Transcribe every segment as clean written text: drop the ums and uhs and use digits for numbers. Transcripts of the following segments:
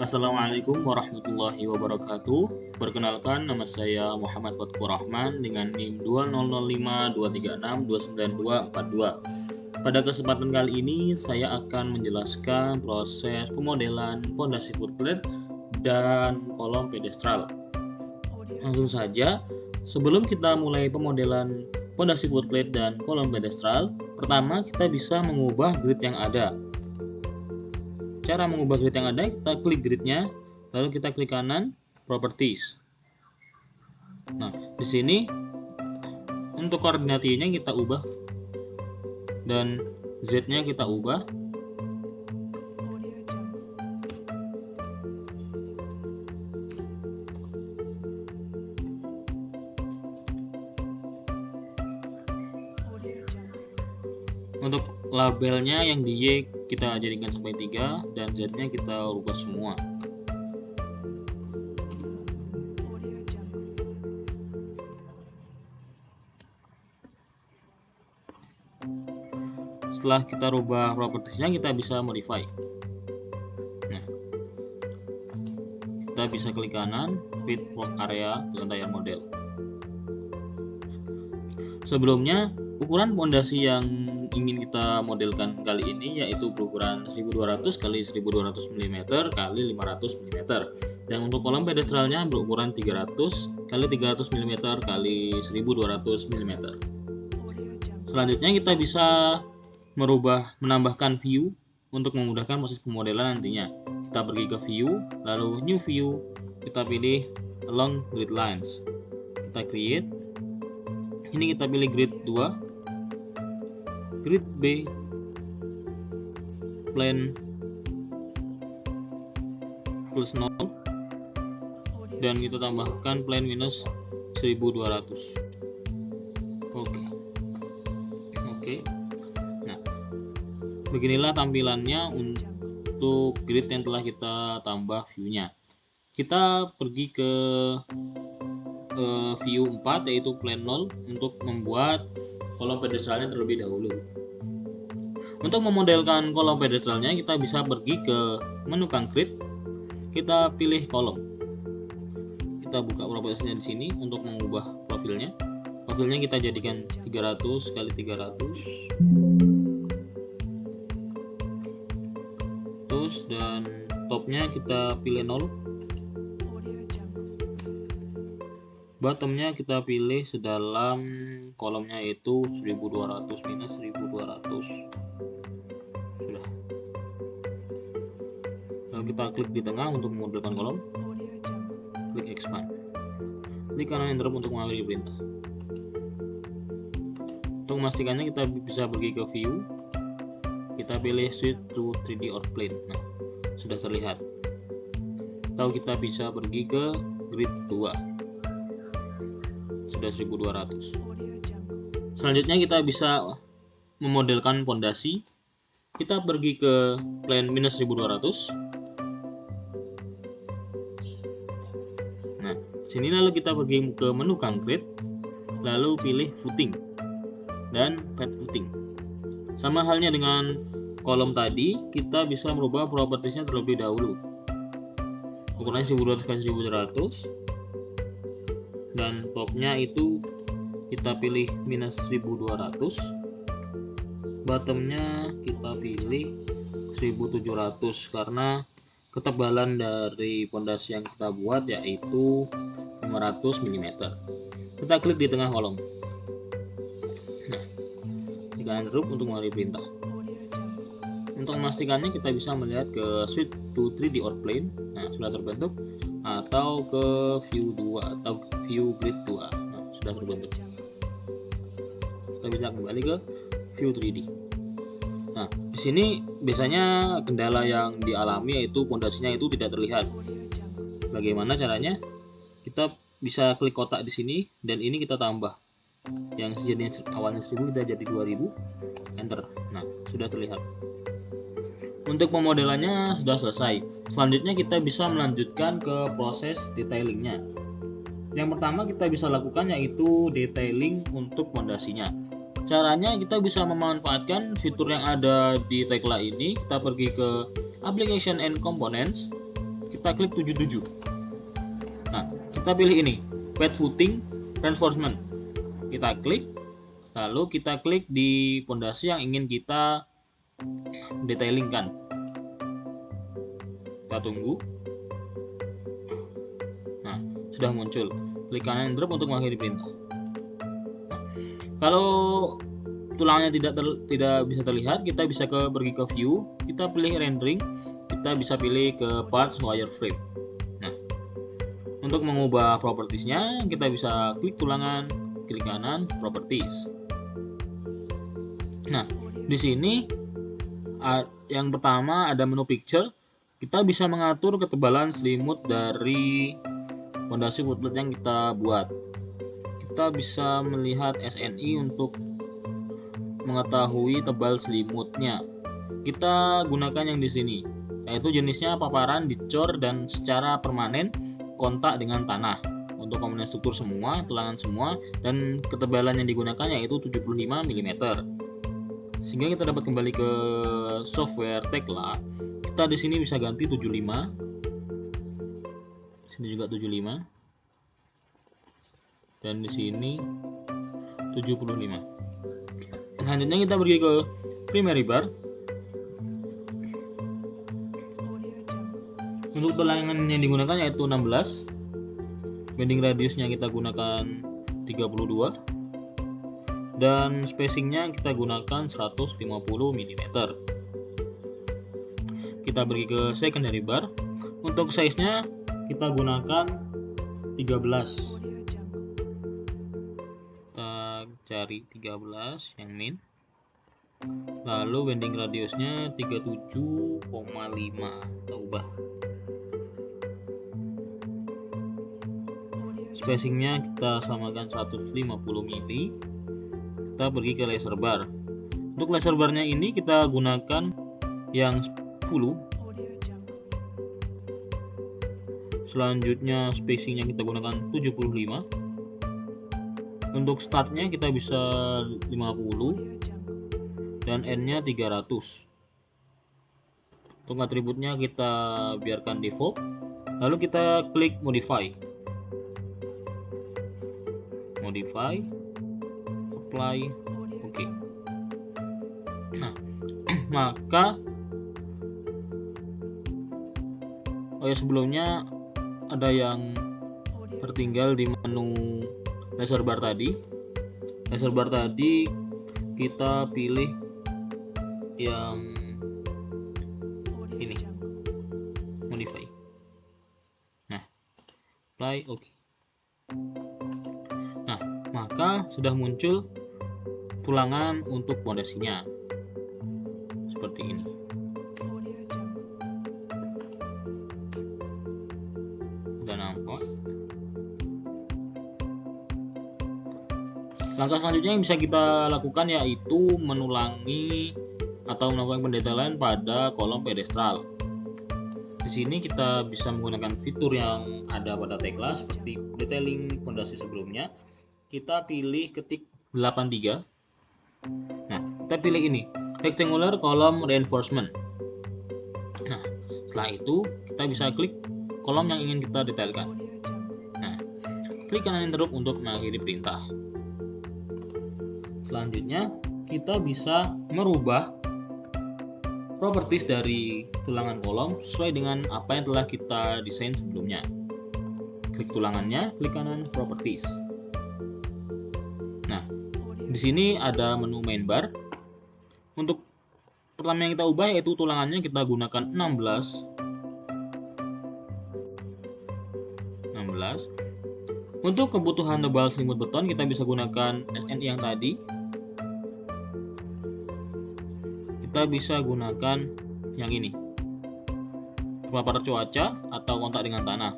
Assalamualaikum warahmatullahi wabarakatuh. Perkenalkan, nama saya Muhammad Fatkur Rahman dengan NIM 2005236292242. Pada kesempatan kali ini saya akan menjelaskan proses pemodelan pondasi footplate dan kolom pedestral. Langsung saja, sebelum kita mulai pemodelan pondasi footplate dan kolom pedestral, pertama kita bisa mengubah grid yang ada. Cara mengubah grid yang ada, kita klik gridnya, lalu kita klik kanan, properties. Nah, di sini untuk koordinat Y-nya kita ubah dan Z-nya kita ubah. Untuk labelnya yang di Y kita jadikan sampai 3 dan Z-nya kita ubah semua. Setelah kita rubah propertiesnya, kita bisa modify. Nah, kita bisa klik kanan, fit work area to entire model. Sebelumnya, ukuran pondasi yang ingin kita modelkan kali ini yaitu berukuran 1200 x 1200 mm x 500 mm, dan untuk kolom pedestralnya berukuran 300 x 300 mm x 1200 mm. Selanjutnya kita bisa menambahkan view untuk memudahkan proses pemodelan nantinya. Kita pergi ke view, lalu new view, kita pilih along grid lines, kita create. Ini kita pilih grid 2, grid B, plane plus 0, dan kita tambahkan plane minus 1200. Oke. Nah, beginilah tampilannya untuk grid yang telah kita tambah view-nya. Kita pergi ke view 4 yaitu plane 0 untuk membuat kolom pedestralnya terlebih dahulu. Untuk memodelkan kolom pedestralnya, kita bisa pergi ke menu concrete, kita pilih kolom. Kita buka propertiesnya di sini untuk mengubah profilnya. Profilnya kita jadikan 300 x 300. Terus dan topnya kita pilih 0. Bottomnya kita pilih sedalam kolomnya itu 1200 minus 1200. Sudah. Lalu kita klik di tengah untuk memodelkan kolom. Klik expand. Klik kanan enter untuk mengakhiri perintah. Untuk memastikannya kita bisa pergi ke view. Kita pilih switch to 3D or plane. Nah, sudah terlihat. Atau kita bisa pergi ke grid 2. Sudah 1200. Selanjutnya kita bisa memodelkan pondasi. Kita pergi ke plane minus 1200. Nah, sini lalu kita pergi ke menu concrete, lalu pilih footing dan pad footing. Sama halnya dengan kolom tadi, kita bisa merubah propertiesnya terlebih dahulu. Ukurannya 1200 x 1200. Dan topnya itu kita pilih minus 1200, bottomnya kita pilih 1700 karena ketebalan dari pondasi yang kita buat yaitu 500 mm. Kita klik di tengah kolom. Nah, di kanan drop untuk mengakhiri perintah. Untuk memastikannya kita bisa melihat ke switch to 3D or plane. Nah, sudah terbentuk, atau ke view 2 atau view grid 2. Nah, sudah terbentuk. Kita bisa kembali ke view 3D. Nah, di sini biasanya kendala yang dialami yaitu pondasinya itu tidak terlihat. Bagaimana caranya? Kita bisa klik kotak di sini dan ini kita tambah. Yang jadi awalnya 1000 kita jadi 2000, enter. Nah, sudah terlihat. Untuk pemodelannya sudah selesai. Selanjutnya kita bisa melanjutkan ke proses detailingnya. Yang pertama kita bisa lakukan yaitu detailing untuk pondasinya. Caranya kita bisa memanfaatkan fitur yang ada di Tekla ini. Kita pergi ke Application and Components, kita klik 77. Nah, kita pilih ini, pad footing reinforcement. Kita klik, lalu kita klik di pondasi yang ingin kita detailingkan. Kita tunggu. Nah, sudah muncul. Klik kanan drop untuk mengakhiri perintah. Nah, kalau tulangnya tidak bisa terlihat, kita bisa pergi ke view, kita pilih rendering, kita bisa pilih ke parts wireframe. Nah, untuk mengubah propertiesnya, kita bisa klik tulangan, klik kanan, properties. Nah, di sini yang pertama ada menu picture. Kita bisa mengatur ketebalan selimut dari fondasi footplate yang kita buat. Kita bisa melihat SNI untuk mengetahui tebal selimutnya. Kita gunakan yang di sini, yaitu jenisnya paparan, dicor, dan secara permanen kontak dengan tanah. Untuk komponen struktur semua, tulangan semua, dan ketebalan yang digunakan yaitu 75 mm. Sehingga kita dapat kembali ke software Tekla. Kita di sini bisa ganti 75. Sini juga 75. Dan di sini 75. Selanjutnya kita pergi ke primary bar. Untuk tulangan yang digunakan yaitu 16. Bending radiusnya kita gunakan 32. Dan spacingnya kita gunakan 150 mm. Kita pergi ke secondary bar. Untuk size-nya kita gunakan 13. Cari 13 yang min, lalu bending radiusnya 37,5. kita ubah. Spacingnya kita samakan 150 mm. Kita pergi ke laser bar. Untuk laser barnya ini kita gunakan yang 10. Selanjutnya spacingnya kita gunakan 75. Untuk startnya kita bisa 50 dan endnya 300. Untuk atributnya kita biarkan default, lalu kita klik modify, apply, oke. Nah, maka sebelumnya ada yang tertinggal di menu laser bar tadi. Laser bar tadi kita pilih yang ini, modify. Nah, apply, oke. Nah, maka sudah muncul tulangan untuk pondasinya seperti ini. Sudah nampak. Langkah selanjutnya yang bisa kita lakukan yaitu menulangi atau melakukan pendetailan pada kolom pedestral. Di sini kita bisa menggunakan fitur yang ada pada Tekla seperti detailing fondasi sebelumnya. Kita pilih ketik 83. Nah, kita pilih ini, rectangular column reinforcement. Nah, setelah itu kita bisa klik kolom yang ingin kita detailkan. Nah, klik kanan interrupt untuk mengakhiri perintah. Selanjutnya kita bisa merubah properties dari tulangan kolom sesuai dengan apa yang telah kita desain sebelumnya. Klik tulangannya, klik kanan properties. Nah, di sini ada menu main bar. Untuk pertama yang kita ubah yaitu tulangannya kita gunakan 16. Untuk kebutuhan tebal selimut beton kita bisa gunakan SNI yang tadi. Kita bisa gunakan yang ini, terpapar cuaca atau kontak dengan tanah.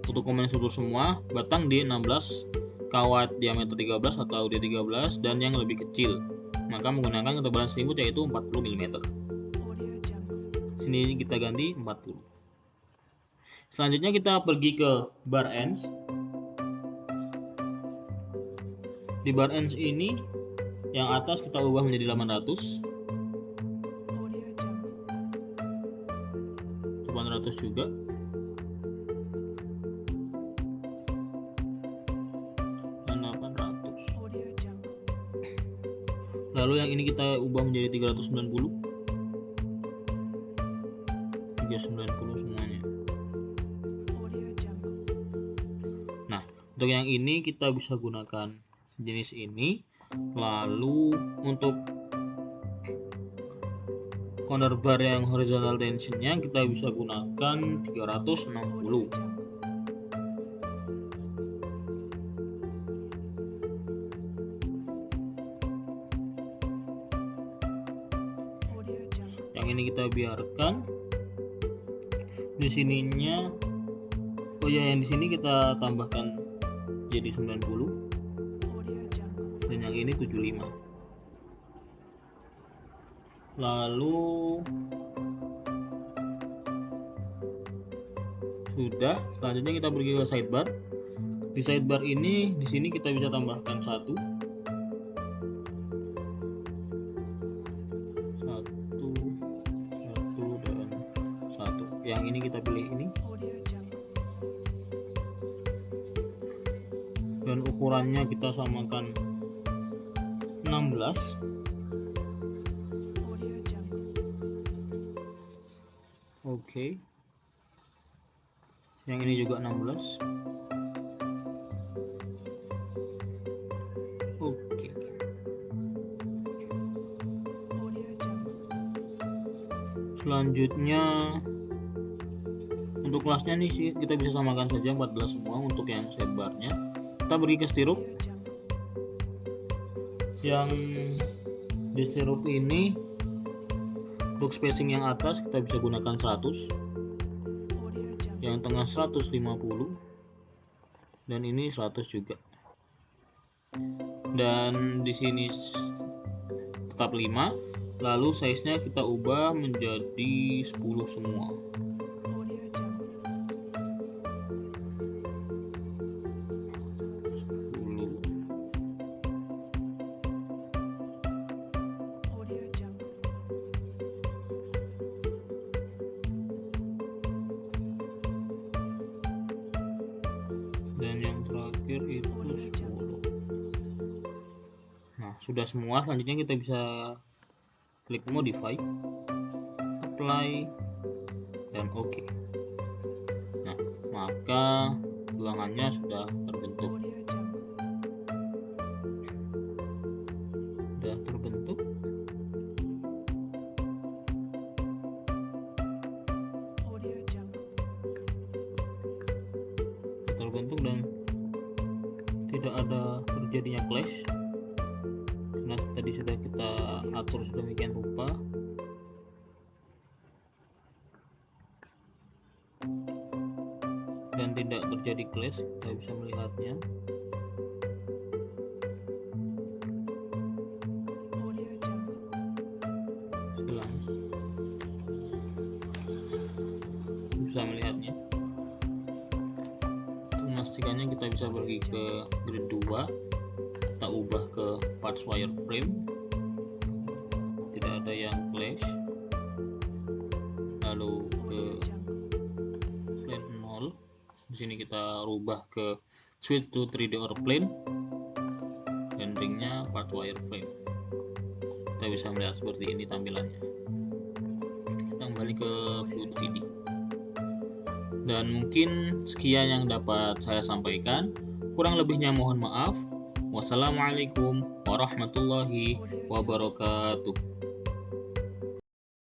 Untuk komponen struktur semua, batang D16, kawat diameter 13 atau D13 dan yang lebih kecil, maka menggunakan ketebalan selimut yaitu 40 mm. Sini kita ganti 40. Selanjutnya kita pergi ke bar ends. Di bar ends ini yang atas kita ubah menjadi 800 juga. Lalu yang ini kita ubah menjadi 390 semuanya. Nah, untuk yang ini kita bisa gunakan jenis ini. Lalu untuk corner bar yang horizontal tensionnya kita bisa gunakan 360. Yang ini kita biarkan. Di sininya, oh ya, yang di sini kita tambahkan jadi 90 dan yang ini 75. Lalu sudah, selanjutnya kita pergi ke sidebar. Di sidebar ini, di sini kita bisa tambahkan satu dan satu. Yang ini kita pilih ini, dan ukurannya kita samakan 16. Oke. Yang ini juga 16. Oke. Selanjutnya untuk kelasnya nih sih kita bisa samakan saja 14 semua untuk yang sidebarnya. Kita pergi ke stirrup. Yang di stirrup ini untuk spacing yang atas kita bisa gunakan 100, yang tengah 150, dan ini 100 juga. Dan di sini tetap 5. Lalu size-nya kita ubah menjadi 10 semua. Dan yang terakhir itu 10. Nah, sudah semua. Selanjutnya kita bisa klik modify, apply, dan OK. Nah, maka tulangannya sudah terbentuk. Dan tidak ada terjadinya clash karena tadi sudah kita atur sedemikian rupa. Dan tidak terjadi clash, kita bisa melihatnya. Bisa melihatnya. Memastikannya kita bisa pergi ke grid 2, kita ubah ke parts wireframe, tidak ada yang clash. Lalu ke plane 0, di sini kita rubah ke switch to 3D or plane, dan ringnya parts wireframe. Kita bisa melihat seperti ini tampilannya. Kita kembali ke view 3D. Dan mungkin sekian yang dapat saya sampaikan. Kurang lebihnya mohon maaf. Wassalamualaikum warahmatullahi wabarakatuh.